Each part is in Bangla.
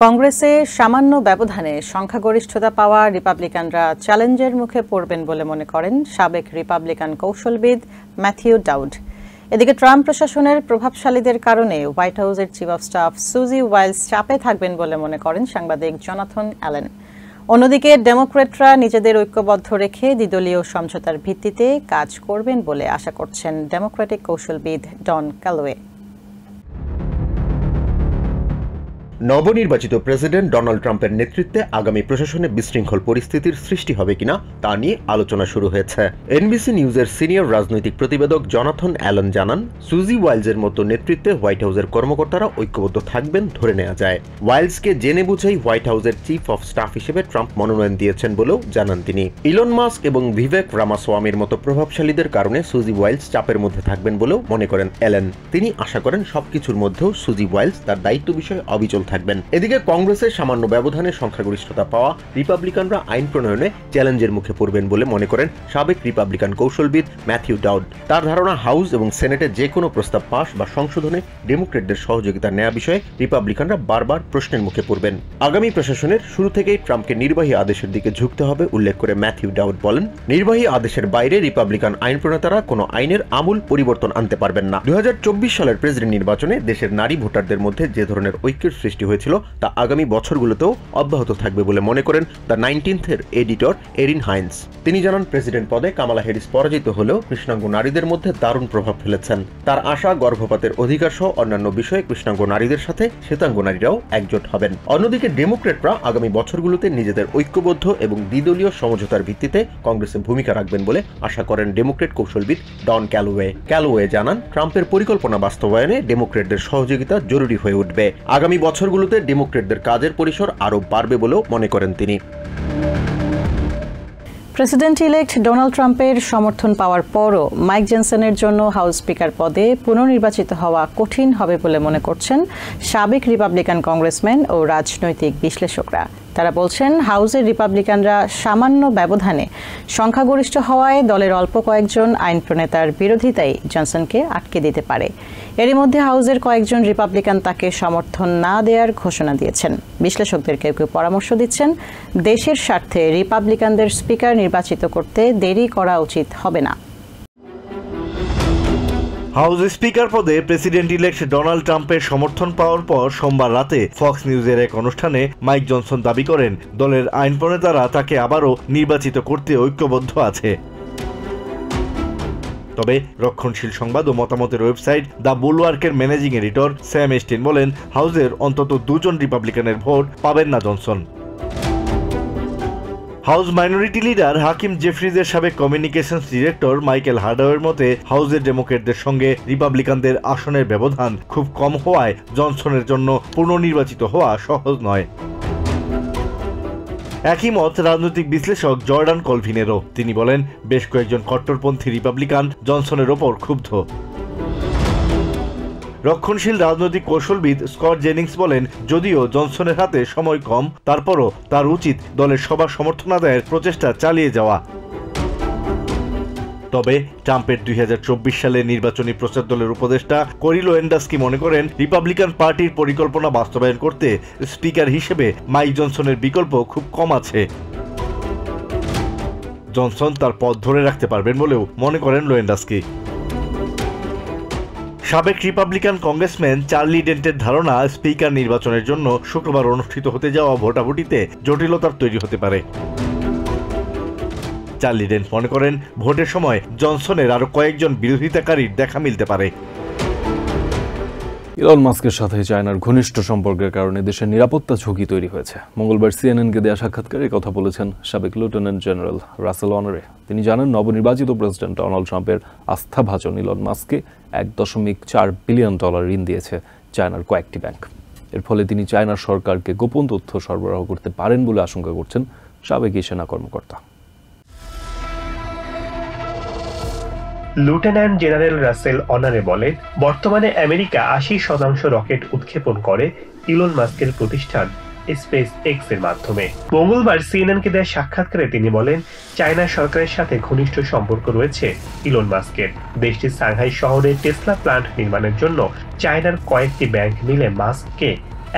কংগ্রেসে সামান্য ব্যবধানে সংখ্যাগরিষ্ঠতা পাওয়া রিপাবলিকানরা চ্যালেঞ্জের মুখে পড়বেন বলে মনে করেন সাবেক রিপাবলিকান কৌশলবিদ ম্যাথিউ ডাউড। এদিকে ট্রাম্প প্রশাসনের প্রভাবশালীদের কারণে হোয়াইট হাউসের চিফ অব স্টাফ সুজি ওয়াইলস চাপে থাকবেন বলে মনে করেন সাংবাদিক জোনাথন অ্যালেন। অন্যদিকে ডেমোক্র্যাটরা নিজেদের ঐক্যবদ্ধ রেখে দ্বিদলীয় সমঝোতার ভিত্তিতে কাজ করবেন বলে আশা করছেন ডেমোক্রেটিক কৌশলবিদ ডন ক্যালোওয়ে। নবনির্বাচিত প্রেসিডেন্ট ডোনাল্ড ট্রাম্পের নেতৃত্বে আগামী প্রশাসনে বিশৃঙ্খল পরিস্থিতির সৃষ্টি হবে কিনা তা নিয়ে আলোচনা শুরু হয়েছে। এনবিসি নিউজের সিনিয়র রাজনৈতিক প্রতিবেদক জোনাথন অ্যালেন জানান, সুজি ওয়াইলসের মতো নেতৃত্বে হোয়াইট হাউসের কর্মকর্তারা ঐক্যবদ্ধ থাকবেন ধরে নেওয়া যায়। ওয়াইলসকে জেনে বুঝেই হোয়াইট হাউসের চিফ অফ স্টাফ হিসেবে ট্রাম্প মনোনয়ন দিয়েছেন বলেও জানান তিনি। ইলন মাস্ক এবং ভিভেক রামাস্বামীর মতো প্রভাবশালীদের কারণে সুজি ওয়াইলস চাপের মধ্যে থাকবেন বলেও মনে করেন অ্যালেন। তিনি আশা করেন সবকিছুর মধ্যেও সুজি ওয়াইলস তার দায়িত্ব বিষয়ে অবিচল থাকবেন। এদিকে কংগ্রেসের সামান্য ব্যবধানে সংখ্যাগরিষ্ঠতা পাওয়া রিপাবলিকানরা আইন প্রণয়নে চ্যালেঞ্জের মুখে পড়বেন বলে মনে করেন সাবেক রিপাবলিকান কৌশলবিদ ম্যাথিউ ডাউড। তার ধারণা, হাউস এবং সেনেটে যে কোনো প্রস্তাব পাস বা সংশোধনে ডেমোক্রেটদের সহযোগিতা নেওয়া বিষয়ে রিপাবলিকানরা বারবার প্রশ্নের মুখে পড়বেন। আগামী প্রশাসনের শুরু থেকেই ট্রাম্পকে নির্বাহী আদেশের দিকে ঝুঁকতে হবে উল্লেখ করে ম্যাথিউ ডাউড বলেন, নির্বাহী আদেশের বাইরে রিপাবলিকান আইন প্রণেতারা কোনো আইনের আমূল পরিবর্তন আনতে পারবেন না। 2024 সালের প্রেসিডেন্ট নির্বাচনে দেশের নারী ভোটারদের মধ্যে যে ধরনের ঐক্যের সৃষ্টি হয়েছিল তা আগামী বছরগুলোতেও অব্যাহত থাকবে বলে মনে করেন দ্য 19th-এর এডিটর এরিন হাইন্স। তিনি জানান, প্রেসিডেন্ট পদে কামালা হ্যারিস পরাজিত হলেও কৃষ্ণাঙ্গ নারীদের মধ্যে দারুণ প্রভাব ফেলেছেন। তার আশা, গর্ভপাতের অধিকার সহ অন্যান্য বিষয়ে কৃষ্ণাঙ্গ নারীদের সাথে শ্বেতাঙ্গ নারীরাও একজোট হবেন। অন্যদিকে ডেমোক্রেটরা আগামী বছরগুলোতে নিজেদের ঐক্যবদ্ধ এবং দ্বিদলীয় সমঝোতার ভিত্তিতে কংগ্রেসে ভূমিকা রাখবেন বলে আশা করেন ডেমোক্রেট কৌশলবিদ ডন ক্যালোওয়ে। ক্যালোওয়ে জানান, ট্রাম্পের পরিকল্পনা বাস্তবায়নে ডেমোক্রেটদের সহযোগিতা জরুরি হয়ে উঠবে। আগামী বছরগুলোতে ডেমোক্রেটদের কাজের পরিসর আরও বাড়বে বলেও মনে করেন তিনি। প্রেসিডেন্ট ইলেক্ট ডোনাল্ড ট্রাম্পের সমর্থন পাওয়ার পরও মাইক জেনসনের জন্য হাউস স্পিকার পদে পুনর্নির্বাচিত হওয়া কঠিন হবে বলে মনে করছেন সাবেক রিপাবলিকান কংগ্রেসম্যান ও রাজনৈতিক বিশ্লেষকরা। তারা বলছেন, হাউসের রিপাবলিকানরা সামান্য ব্যবধানে সংখ্যাগরিষ্ঠ হওয়ায় দলের অল্প কয়েকজন আইন প্রণেতার বিরোধিতাই জনসনকে আটকে দিতে পারে। এরই মধ্যে হাউসের কয়েকজন রিপাবলিকান তাকে সমর্থন না দেওয়ার ঘোষণা দিয়েছেন। বিশ্লেষকদের কেউ কেউ পরামর্শ দিচ্ছেন, দেশের স্বার্থে রিপাবলিকানদের স্পিকার নির্বাচিত করতে দেরি করা উচিত হবে না। হাউস স্পিকার পদে প্রেসিডেন্ট ইলেক্ট ডোনাল্ড ট্রাম্পের সমর্থন পাওয়ার পর সোমবার রাতে ফক্স নিউজের এক অনুষ্ঠানে মাইক জনসন দাবি করেন, দলের আইন প্রণেতারা তাকে আবারও নির্বাচিত করতে ঐক্যবদ্ধ আছে। তবে রক্ষণশীল সংবাদ ও মতামতের ওয়েবসাইট দ্য বুলওয়ার্কের ম্যানেজিং এডিটর স্যাম এস্টিন বলেন, হাউসের অন্তত 2 জন রিপাবলিকানের ভোট পাবেন না Johnson. House minority leader Hakeem জেফ্রিজের সাবেক কমিউনিকেশনস ডিরেক্টর মাইকেল হার্ডাওয়ের মতে, হাউসের ডেমোক্রেটদের সঙ্গে রিপাবলিকানদের আসনের ব্যবধান খুব কম হওয়ায় জনসনের জন্য পুনর্নির্বাচিত হওয়া সহজ নয়। একই মত রাজনৈতিক বিশ্লেষক জর্ডান কলভিনেরও। তিনি বলেন, বেশ কয়েকজন কট্টরপন্থী রিপাবলিকান জনসনের ওপর ক্ষুব্ধ। রক্ষণশীল রাজনৈতিক কৌশলবিদ স্কট জেনিংস বলেন, যদিও জনসনের হাতে সময় কম, তারপরও তার উচিত দলের সবার সমর্থন আদায়ের প্রচেষ্টা চালিয়ে যাওয়া। তবে ট্রাম্পের 2024 সালে নির্বাচনী প্রচার দলের উপদেষ্টা কোরি লোয়েন্ডাস্কি মনে করেন, রিপাবলিকান পার্টির পরিকল্পনা বাস্তবায়ন করতে স্পিকার হিসেবে মাইক জনসনের বিকল্প খুব কম আছে। জনসন তার পদ ধরে রাখতে পারবেন বলেও মনে করেন লোয়েন্ডাস্কি। সাবেক রিপাবলিকান কংগ্রেসম্যান চার্লি ডেন্টের ধারণা, স্পিকার নির্বাচনের জন্য শুক্রবার অনুষ্ঠিত হতে যাওয়া ভোটাভুটিতে জটিলতার তৈরি হতে পারে। চার্লি ডেন্ট মনে করেন, ভোটের সময় জনসনের আরো কয়েকজন বিরোধিতাকারীর দেখা মিলতে পারে। ইলন মাস্কের সাথে চায়নার ঘনিষ্ঠ সম্পর্কের কারণে দেশের নিরাপত্তা ঝুঁকি তৈরি হয়েছে। মঙ্গলবার CNN-কে দেয়া সাক্ষাৎকারে কথা বলেছেন সাবেক লেফটেন্যান্ট জেনারেল রাসেল অনারে। তিনি জানান, নবনির্বাচিত প্রেসিডেন্ট ডোনাল্ড ট্রাম্পের আস্থাভাজন ইলন মাস্ককে $1.4 বিলিয়ন ঋণ দিয়েছে চায়নার কয়েকটি ব্যাংক। এর ফলে তিনি চায়নার সরকারকে গোপন তথ্য সরবরাহ করতে পারেন বলে আশঙ্কা করছেন সাবেক সেনা কর্মকর্তা। লেফটেন্যান্ট জেনারেল রাসেল অনারে বলেন, বর্তমানে আমেরিকা 80% রকেট উৎক্ষেপণ করে ইলন মাস্কের প্রতিষ্ঠান স্পেস এক্স এর মাধ্যমে। মঙ্গলবার CNN-কে দেয়া সাক্ষাৎকারে তিনি বলেন, চায়না সরকারের সাথে ঘনিষ্ঠ সম্পর্ক রয়েছে ইলন মাস্কের। দেশটির সাংহাই শহরে টেসলা প্ল্যান্ট নির্মাণের জন্য চায়নার কয়েকটি ব্যাংক মিলে মাস্ককে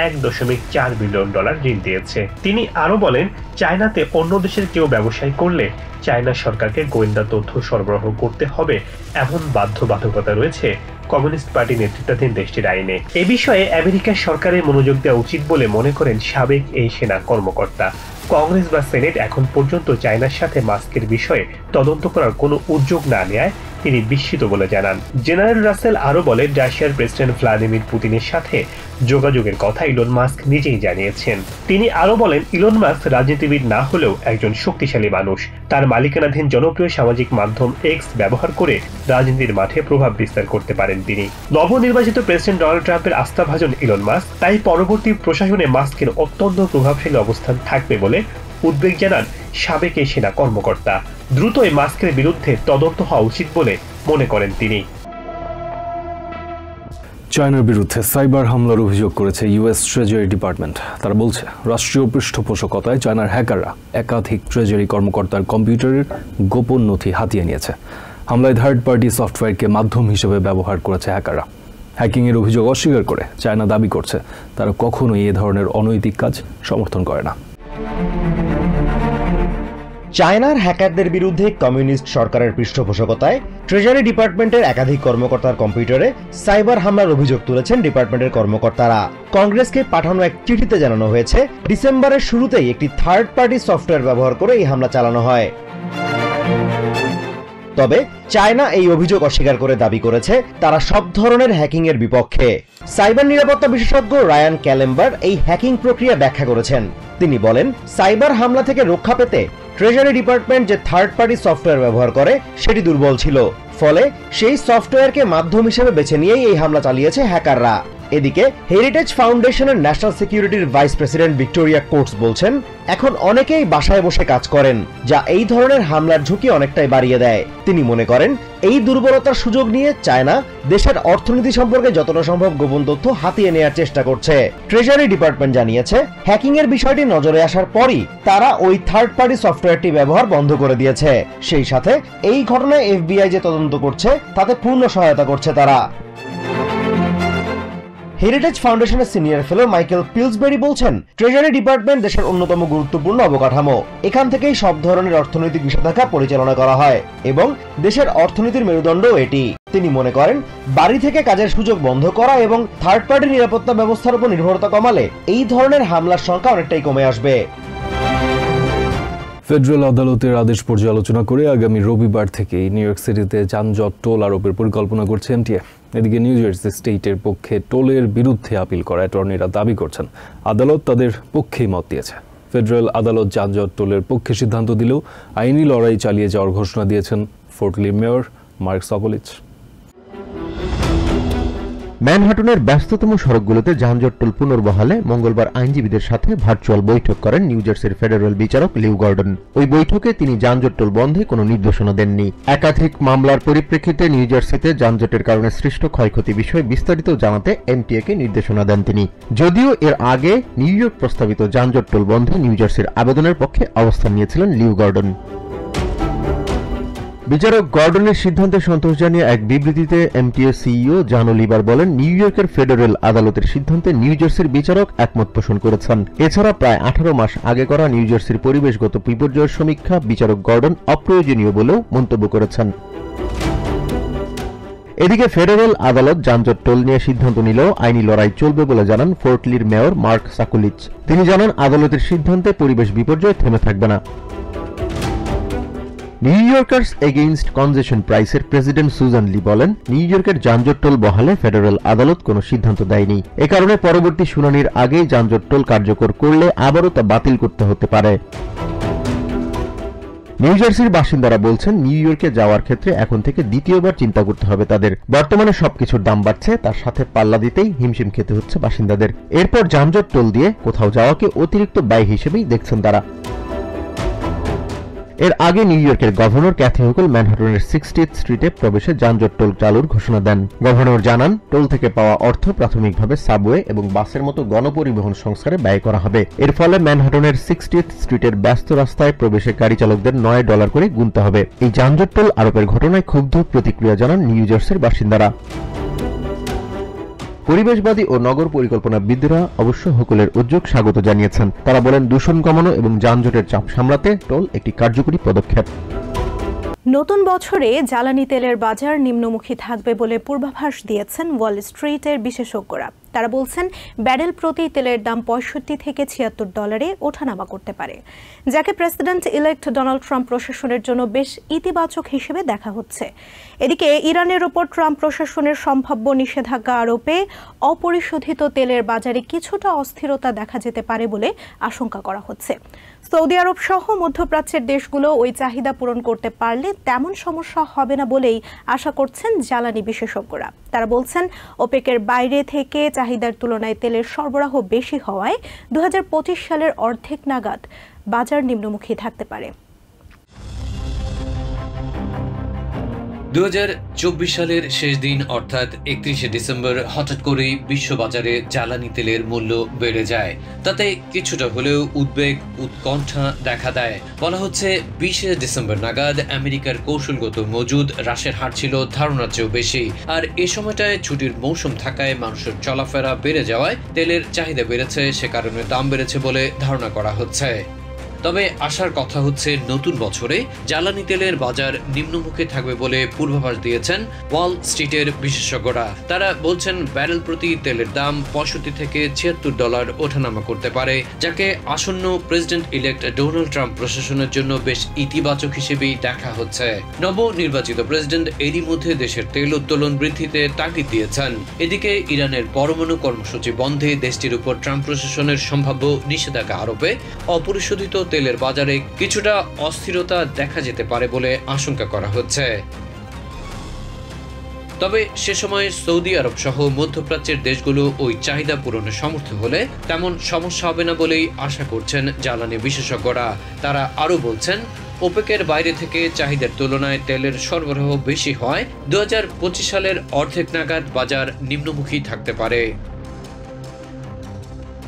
$1.4 বিলিয়ন ঋণ দিয়েছে। তিনি আরো বলেন, চায়নাতে অন্য দেশের কেউ ব্যবসায় করলে চায়না সরকারকে গোয়েন্দা তথ্য সরবরাহ করতে হবে এমন বাধ্যবাধকতা রয়েছে কমিউনিস্ট পার্টি নেতৃত্বাধীন দেশটির আইনে। এ বিষয়ে আমেরিকার সরকারের মনোযোগ দেওয়া উচিত বলে মনে করেন সাবেক এই সেনা কর্মকর্তা। কংগ্রেস বা সেনেট এখন পর্যন্ত চায়নার সাথে মাস্কের বিষয়ে তদন্ত করার কোনো উদ্যোগ না নেয় তিনি বিস্মিত বলে জানান। জেনারেল রাসেল আরো বলেন, রাশিয়ার প্রেসিডেন্ট ভ্লাদিমির পুতিনের সাথে যোগাযোগের কথা ইলন মাস্ক নিজেই জানিয়েছেন। তিনি আরো বলেন, ইলন মাস্ক রাজনীতিবিদ না হলেও একজন শক্তিশালী মানুষ। তার মালিকানাধীন জনপ্রিয় সামাজিক মাধ্যম এক্স ব্যবহার করে রাজনীতির মাঠে প্রভাব বিস্তার করতে পারেন তিনি। নবনির্বাচিত প্রেসিডেন্ট ডোনাল্ড ট্রাম্পের আস্থাভাজন ইলন মাস্ক, তাই পরবর্তী প্রশাসনে মাস্কের অত্যন্ত প্রভাবশালী অবস্থান থাকবে বলে উদ্বেগ জানান সাবেক এই সেনা কর্মকর্তা। দ্রুতই মাস্কের বিরুদ্ধে তদন্ত হওয়া উচিত বলে মনে করেন তিনি। চায়নার বিরুদ্ধে সাইবার হামলার অভিযোগ করেছে ইউএস ট্রেজারি ডিপার্টমেন্ট। তারা বলছে, রাষ্ট্রীয় পৃষ্ঠপোষকতায় চায়নার হ্যাকাররা একাধিক ট্রেজারি কর্মকর্তার কম্পিউটারের গোপন নথি হাতিয়ে নিয়েছে। হামলায় থার্ড পার্টি সফটওয়্যারকে মাধ্যম হিসেবে ব্যবহার করেছে হ্যাকাররা। হ্যাকিংয়ের অভিযোগ অস্বীকার করে চায়না দাবি করছে তারা কখনোই এ ধরনের অনৈতিক কাজ সমর্থন করে না। চায়নার হ্যাকারদের বিরুদ্ধে কমিউনিস্ট সরকারের পৃষ্ঠপোষকতায় ট্রেজারি ডিপার্টমেন্টের একাধিক কর্মকর্তার কম্পিউটারে সাইবার হামলার অভিযোগ তুলেছেন ডিপার্টমেন্টের কর্মকর্তারা। কংগ্রেসকে পাঠানো এক চিঠিতে জানানো হয়েছে, ডিসেম্বরের শুরুতেই একটি থার্ড পার্টি সফটওয়্যার ব্যবহার করে এই হামলা চালানো হয়। তবে চায়না এই অভিযোগ অস্বীকার করে দাবি করেছে তারা সব ধরনের হ্যাকিং এর বিপক্ষে। সাইবার নিরাপত্তা বিশেষজ্ঞ রায়ান ক্যালেম্বার এই হ্যাকিং প্রক্রিয়া ব্যাখ্যা করেছেন। তিনি বলেন, সাইবার হামলা থেকে রক্ষা পেতে ট্রেজারি ডিপার্টমেন্ট যে থার্ড পার্টি সফটওয়্যার ব্যবহার করে সেটি দুর্বল ছিল, ফলে সেই সফটওয়্যারকে মাধ্যম হিসেবে বেছে নিয়েই এই হামলা চালিয়েছে হ্যাকাররা। এদিকে হেরিটেজ ফাউন্ডেশনের ন্যাশনাল সিকিউরিটির ভাইস প্রেসিডেন্ট ভিক্টোরিয়া কোটস বলছেন, এখন অনেকেই বাসায় বসে কাজ করেন, যা এই ধরনের হামলার ঝুঁকি অনেকটাই বাড়িয়ে দেয়। তিনি মনে করেন, এই দুর্বলতার সুযোগ নিয়ে চায়না দেশের অর্থনীতি সম্পর্কে যতটা সম্ভব গোপন তথ্য হাতিয়ে নেওয়ার চেষ্টা করছে। ট্রেজারি ডিপার্টমেন্ট জানিয়েছে, হ্যাকিং এর বিষয়টি নজরে আসার পরই তারা ওই থার্ড পার্টি সফটওয়্যারটি ব্যবহার বন্ধ করে দিয়েছে। সেই সাথে এই ঘটনায় এফবিআই যে তদন্ত করছে তাতে পূর্ণ সহায়তা করছে তারা। হেরিটেজ ফাউন্ডেশনের সিনিয়র ফেলো মাইকেল পিলসবেরি বলছেন, ট্রেজারি ডিপার্টমেন্ট দেশের অন্যতম গুরুত্বপূর্ণ অবকাঠামো। এখান থেকেই সব ধরনের অর্থনৈতিক নিষেধাজ্ঞা পরিচালনা করা হয় এবং দেশের অর্থনীতির মেরুদণ্ডও এটি। তিনি মনে করেন, বাড়ি থেকে কাজের সুযোগ বন্ধ করা এবং থার্ড পার্টি নিরাপত্তা ব্যবস্থার উপর নির্ভরতা কমালে এই ধরনের হামলার সংখ্যা অনেকটাই কমে আসবে। ফেডারেল আদালতের আদেশ পর্যালোচনা করে আগামী রবিবার থেকেই নিউ ইয়র্ক সিটিতে যানজট টোল আরোপের পরিকল্পনা করছে এমটিএ। এদিকে নিউ জার্সি স্টেটের পক্ষে টোলের বিরুদ্ধে আপিল করা অ্যাটর্নিরা দাবি করছেন আদালত তাদের পক্ষেই মত দিয়েছে। ফেডারেল আদালত যানজট টোলের পক্ষে সিদ্ধান্ত দিলেও আইনি লড়াই চালিয়ে যাওয়ার ঘোষণা দিয়েছেন ফোর্ট লি মেয়র মার্ক সাকোলিচ। ম্যানহাটনের ব্যস্ততম সড়কগুলোতে যানজট টোল পুনর্বহালে মঙ্গলবার আইনজীবীদের সাথে ভার্চুয়াল বৈঠক করেন নিউ জার্সির ফেডারেল বিচারক লিউ গর্ডন। ওই বৈঠকে তিনি যানজট টোল বন্ধে কোনো নির্দেশনা দেননি। একাধিক মামলার পরিপ্রেক্ষিতে নিউ জার্সিতে যানজটের কারণে সৃষ্ট ক্ষয়ক্ষতি বিষয়ে বিস্তারিত জানাতে এমটিএকে নির্দেশনা দেন তিনি। যদিও এর আগে নিউ ইয়র্ক প্রস্তাবিত যানজট টোল বন্ধে নিউ জার্সির আবেদনের পক্ষে অবস্থান নিয়েছিলেন লিউ গর্ডন। বিচারক গর্ডনের সিদ্ধান্তে সন্তোষ জানিয়ে এক বিবৃতিতে এমটিএ সিইও জন অলিভার বলেন, নিউ ইয়র্কের ফেডারেল আদালতের সিদ্ধান্তে নিউ জার্সির বিচারক একমত পোষণ করেছেন। এছাড়া প্রায় 18 মাস আগে করা নিউ জার্সির পরিবেশগত বিপর্যয়ের সমীক্ষা বিচারক গর্ডন অপ্রয়োজনীয় বলেও মন্তব্য করেছেন। এদিকে ফেডারেল আদালত যানজট টোল নিয়ে সিদ্ধান্ত নিলেও আইনি লড়াই চলবে বলে জানান ফোর্ট লির মেয়র মার্ক সাকুলিচ। তিনি জানান, আদালতের সিদ্ধান্তে পরিবেশ বিপর্যয় থেমে থাকবে না। নিউ ইয়র্কার্স এগেইনস্ট কনজেশন প্রাইসের প্রেসিডেন্ট সুজান লি বলেন, নিউ ইয়র্কের যানজট টোল বহালে ফেডারেল আদালত কোনো সিদ্ধান্ত দেয়নি। এ কারণে পরবর্তী শুনানির আগেই যানজট টোল কার্যকর করলে আবারও তা বাতিল করতে হতে পারে। নিউ জার্সির বাসিন্দারা বলছেন, নিউ ইয়র্কে যাওয়ার ক্ষেত্রে এখন থেকে দ্বিতীয়বার চিন্তা করতে হবে তাদের। বর্তমানে সবকিছুর দাম বাড়ছে, তার সাথে পাল্লা দিতেই হিমশিম খেতে হচ্ছে বাসিন্দাদের। এরপর যানজট টোল দিয়ে কোথাও যাওয়াকে অতিরিক্ত ব্যয় হিসেবেই দেখছেন তারা। এর আগে নিউ ইয়র্কের গভর্নর ক্যাথি হোকেল ম্যানহাটনের 60th স্ট্রিটে প্রবেশে যানজট টোল চালুর ঘোষণা দেন। গভর্নর জানান, টোল থেকে পাওয়া অর্থ প্রাথমিকভাবে সাবওয়ে এবং বাসের মতো গণপরিবহন সংস্কারে ব্যয় করা হবে। এর ফলে ম্যানহাটনের 60th স্ট্রিটের ব্যস্ত রাস্তায় প্রবেশে গাড়ি চালকদের $9 করে গুনতে হবে। এই যানজট টোল আরোপের ঘটনায় ক্ষুব্ধ প্রতিক্রিয়া জানান নিউ জার্সির বাসিন্দারা। পরিবেশবাদী ও নগর পরিকল্পনাবিদরা অবশ্য হুকুলের উদ্যোগ স্বাগত জানিয়েছেন। তারা বলেন, দূষণ কমানো এবং যানজটের চাপ সামলাতে টোল একটি কার্যকরী পদক্ষেপ। নতুন বছরে জ্বালানি তেলের বাজার নিম্নমুখী থাকবে বলে পূর্বাভাস দিয়েছেন ওয়াল স্ট্রিটের বিশেষজ্ঞরা। তারা বলছেন, ব্যারেল প্রতি তেলের দাম 65 থেকে $76 ওঠানামা করতে পারে, যাকে প্রেসিডেন্ট ইলেক্ট ডোনাল্ড ট্রাম্প প্রশাসনের জন্য বেশ ইতিবাচক হিসেবে দেখা হচ্ছে। এদিকে ইরানের ওপর ট্রাম্প প্রশাসনের সম্ভাব্য নিষেধাজ্ঞা আরোপে অপরিশোধিত তেলের বাজারে কিছুটা অস্থিরতা দেখা যেতে পারে বলে আশঙ্কা করা হচ্ছে। সৌদি আরব সহ মধ্যপ্রাচ্যের দেশগুলো ওই চাহিদা পূরণ করতে পারলে তেমন সমস্যা হবে না বলেই আশা করছেন জ্বালানি বিশেষজ্ঞরা। তারা বলছেন, ওপেকের বাইরে থেকে চাহিদার তুলনায় তেলের সরবরাহ বেশি হওয়ায় 2025 সালের অর্ধেক নাগাদ বাজার নিম্নমুখী থাকতে পারে। 2024 সালের শেষ দিন অর্থাৎ 31শে ডিসেম্বর হঠাৎ করেই বিশ্ববাজারে জ্বালানি তেলের মূল্য বেড়ে যায়। তাতে কিছুটা হলেও উদ্বেগ উৎকণ্ঠা দেখা দেয়। বলা হচ্ছে 20শে ডিসেম্বর নাগাদ আমেরিকার কৌশলগত মজুদ হ্রাসের হার ছিল ধারণার চেয়েও বেশি। আর এ সময়টায় ছুটির মৌসুম থাকায় মানুষের চলাফেরা বেড়ে যাওয়ায় তেলের চাহিদা বেড়েছে, সে কারণে দাম বেড়েছে বলে ধারণা করা হচ্ছে। তবে আশার কথা হচ্ছে, নতুন বছরে জ্বালানি তেলের বাজার নিম্নমুখী থাকবে বলে পূর্বাভাস দিয়েছেন ওয়াল স্ট্রিটের বিশেষজ্ঞরা। তারা বলছেন, ব্যারেল প্রতি তেলের দাম 65 থেকে $76 ওঠানামা করতে পারে, যাকে আসন্ন প্রেসিডেন্ট ইলেক্ট ডোনাল্ড ট্রাম্প প্রশাসনের জন্য বেশ ইতিবাচক হিসেবেই দেখা হচ্ছে। নবনির্বাচিত প্রেসিডেন্ট এরই মধ্যে দেশের তেল উত্তোলন বৃদ্ধিতে তাগিদ দিয়েছেন। এদিকে ইরানের পরমাণু কর্মসূচি বন্ধে দেশটির উপর ট্রাম্প প্রশাসনের সম্ভাব্য নিষেধাজ্ঞা আরোপে অপরিশোধিত তেলের বাজারে কিছুটা অস্থিরতা দেখা যেতে পারে বলে আশঙ্কা করা হচ্ছে। তবে সে সময় সৌদি আরব সহ মধ্যপ্রাচ্যের দেশগুলো ওই চাহিদা পূরণে সমর্থ হলে তেমন সমস্যা হবে না বলেই আশা করছেন জ্বালানি বিশেষজ্ঞরা। তারা আরও বলছেন, ওপেকের বাইরে থেকে চাহিদার তুলনায় তেলের সরবরাহ বেশি হয় 2025 সালের অর্ধেক নাগাদ বাজার নিম্নমুখী থাকতে পারে।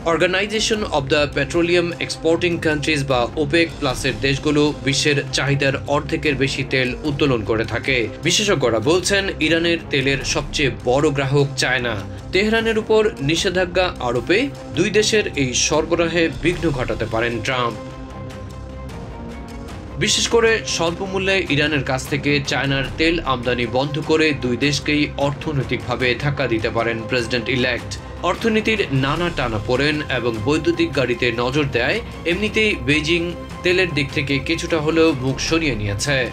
Organization of the petroleum exporting countries বা ওপেক প্লাসের দেশগুলো বিশ্বের চাহিদার অর্ধেকের বেশি তেল উত্তোলন করে থাকে। বিশেষজ্ঞরা বলছেন, ইরানের তেলের সবচেয়ে বড় গ্রাহক চায়না। তেহরানের উপর নিষেধাজ্ঞা আরোপে দুই দেশের এই সরবরাহে বিঘ্ন ঘটাতে পারেন ট্রাম্প। বিশেষ করে স্বল্প মূল্যে ইরানের কাছ থেকে চায়নার তেল আমদানি বন্ধ করে দুই দেশকেই অর্থনৈতিকভাবে ধাক্কা দিতে পারেন প্রেসিডেন্ট ইলেক্ট। অর্থনীতির নানা টানাপোড়েন এবং বৈদ্যুতিক গাড়িতে নজর দেয় এমনিতেই বেজিং তেলের দিক থেকে কিছুটা হলেও মুখ সরিয়ে নিয়েছে।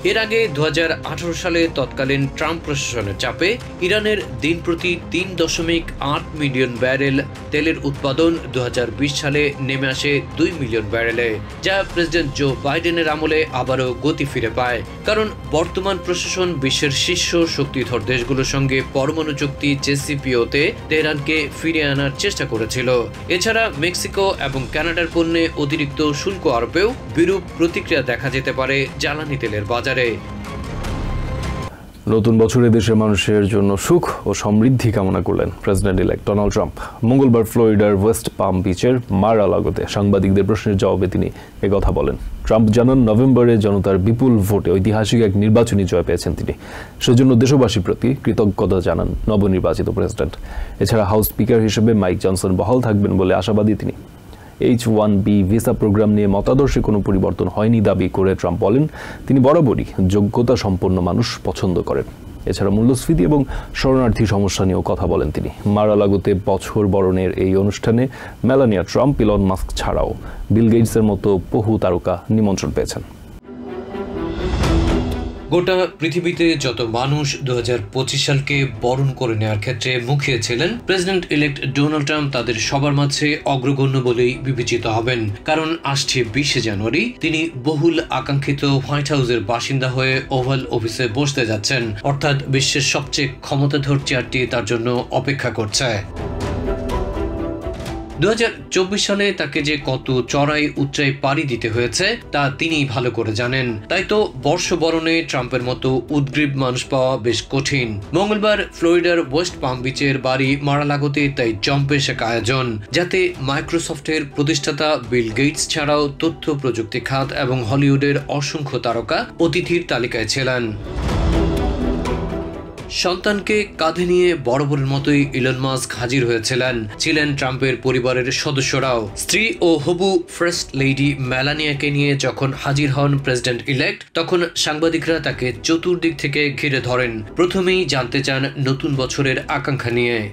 এর আগে 2018 সালে তৎকালীন ট্রাম্প প্রশাসনের চাপে ইরানের দিন প্রতি 3.8 মিলিয়ন ব্যারেল তেলের উৎপাদন 2020 সালে নেমে আসে 2 মিলিয়ন ব্যারেলে, যা প্রেসিডেন্ট জো বাইডেনের আমলে আবারও গতি ফিরে পায়। কারণ বর্তমান প্রশাসন বিশ্বের শীর্ষ শক্তিধর দেশগুলোর সঙ্গে পরমাণু চুক্তি জেসিপিওতে তেহরানকে ফিরিয়ে আনার চেষ্টা করেছিল। এছাড়া মেক্সিকো এবং কানাডার পণ্যে অতিরিক্ত শুল্ক আরোপেও বিরূপ প্রতিক্রিয়া দেখা যেতে পারে জ্বালানি তেলের বাজারে। নতুন বছরে দেশের মানুষের জন্য সুখ ও সমৃদ্ধি কামনা করলেন প্রেসিডেন্ট ইলেক্ট ডোনাল্ড ট্রাম্প। মঙ্গলবার ফ্লোরিডার ওয়েস্ট পাম বিচের মার-আ-লাগোতে সাংবাদিকদের প্রশ্নের জবাবে তিনি একথা বলেন। ট্রাম্প জানান, নভেম্বরে জনতার বিপুল ভোটে ঐতিহাসিক এক নির্বাচনী জয় পেয়েছেন তিনি। সেজন্য দেশবাসীর প্রতি কৃতজ্ঞতা জানান নবনির্বাচিত প্রেসিডেন্ট। এছাড়া হাউস স্পিকার হিসেবে মাইক জনসন বহাল থাকবেন বলে আশাবাদী তিনি। H-1B ভিসা প্রোগ্রাম নিয়ে মতাদর্শে কোনো পরিবর্তন হয়নি দাবি করে ট্রাম্প বলেন, তিনি বরাবরই যোগ্যতা সম্পন্ন মানুষ পছন্দ করেন। এছাড়া মূল্যস্ফীতি এবং শরণার্থী সমস্যা নিয়েও কথা বলেন তিনি। মার-আ-লাগোতে বছর বরণের এই অনুষ্ঠানে মেলানিয়া ট্রাম্প, ইলন মাস্ক ছাড়াও বিল গেটসের মতো বহু তারকা নিমন্ত্রণ পেয়েছেন। গোটা পৃথিবীতে যত মানুষ 2025 সালকে বরণ করে নেওয়ার ক্ষেত্রে মুখিয়ে ছিলেন, প্রেসিডেন্ট ইলেক্ট ডোনাল্ড ট্রাম্প তাদের সবার মাঝে অগ্রগণ্য বলেই বিবেচিত হবেন। কারণ আসছে 20শে জানুয়ারি তিনি বহুল আকাঙ্ক্ষিত হোয়াইট হাউসের বাসিন্দা হয়ে ওভাল অফিসে বসতে যাচ্ছেন। অর্থাৎ বিশ্বের সবচেয়ে ক্ষমতাধর চেয়ারটি তার জন্য অপেক্ষা করছে। 2024 সালে তাকে যে কত চড়াই উচ্চাই পাড়ি দিতে হয়েছে তা তিনি ভালো করে জানেন। তাই তো বর্ষবরণে ট্রাম্পের মতো উদ্গ্রীব মানুষ পাওয়া বেশ কঠিন। মঙ্গলবার ফ্লোরিডার ওয়েস্ট পাম বিচের বাড়ি মার-আ-লাগোতে তাই জম্পেশ এক আয়োজন, যাতে মাইক্রোসফটের প্রতিষ্ঠাতা বিল গেটস ছাড়াও তথ্য প্রযুক্তি খাত এবং হলিউডের অসংখ্য তারকা অতিথির তালিকায় ছিলেন। সন্তানকে কাঁধে নিয়ে বরাবরের মতোই ইলন মাস্ক হাজির হয়েছিলেন। ছিলেন ট্রাম্পের পরিবারের সদস্যরাও। স্ত্রী ও হবু ফার্স্ট লেডি মেলানিয়াকে নিয়ে যখন হাজির হন প্রেসিডেন্ট ইলেক্ট, তখন সাংবাদিকরা তাকে চতুর্দিক থেকে ঘিরে ধরেন। প্রথমেই জানতে চান নতুন বছরের আকাঙ্ক্ষা নিয়ে।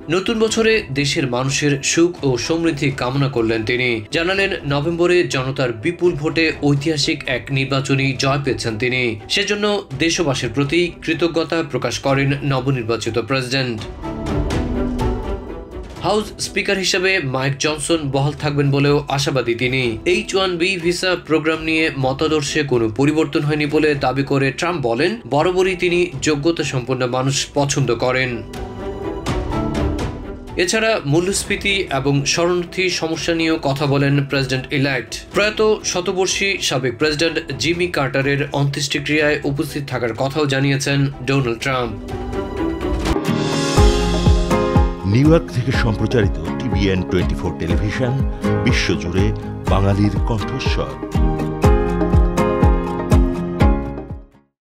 নতুন বছরে দেশের মানুষের সুখ ও সমৃদ্ধি কামনা করলেন তিনি। জানালেন নভেম্বরে জনতার বিপুল ভোটে ঐতিহাসিক এক নির্বাচনী জয় পেয়েছেন তিনি। সেজন্য দেশবাসীর প্রতি কৃতজ্ঞতা প্রকাশ করেন নবনির্বাচিত প্রেসিডেন্ট। হাউস স্পিকার হিসেবে মাইক জনসন বহাল থাকবেন বলেও আশাবাদী তিনি। H-1B ভিসা প্রোগ্রাম নিয়ে মতাদর্শে কোনো পরিবর্তন হয়নি বলে দাবি করে ট্রাম্প বলেন, বরাবরই তিনি যোগ্যতা সম্পন্ন মানুষ পছন্দ করেন। এছাড়া মূল্যস্ফীতি এবং শরণার্থী সমস্যা নিয়েও কথা বলেন প্রেসিডেন্ট ইলেক্ট। প্রয়াত শতবর্ষী সাবেক প্রেসিডেন্ট জিমি কার্টারের অন্ত্যেষ্টিক্রিয়ায় উপস্থিত থাকার কথাও জানিয়েছেন ডোনাল্ড ট্রাম্প। নিউ ইয়র্ক থেকে সম্প্রচারিত TVN 24 টেলিভিশন বিশ্বজুড়ে বাঙালির কণ্ঠস্বর।